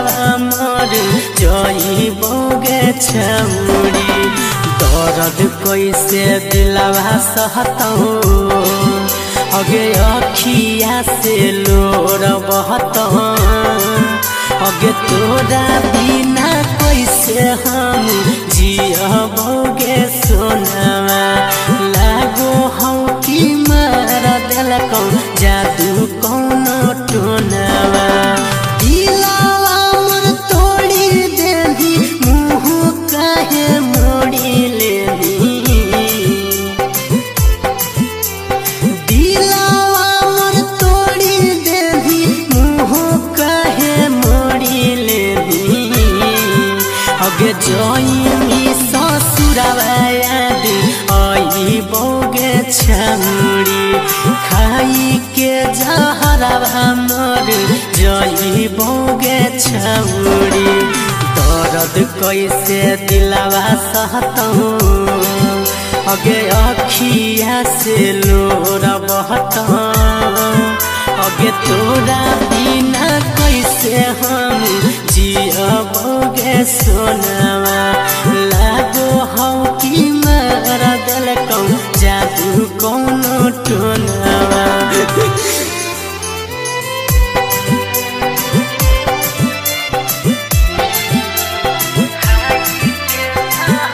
मोर जइबोगे छौरी दर्द कैसे दिलवा सहतौ अगे अखिया से लोर बहतौ अगे तोरा बिना कैसे हम जियबोगे सोनावा लागो हौ कि मार देलकौ जादू कौन टोनावा दिलवा मोर तोड़ी देली मुँह काहे मोड़ी लेली दिलवा मोर तोड़ी देली मुँह काहे मोड़ी लेली अगे जइमी ससुरवा याद आइबोगे छौरी खाई के जहरवा मोर जइबोगे छौरी दर्द कैसे दिलवा सहतौ अगे अखिया से लोर बहतौ अगे तोरा बिना कैसे हम जियबोगे सोना।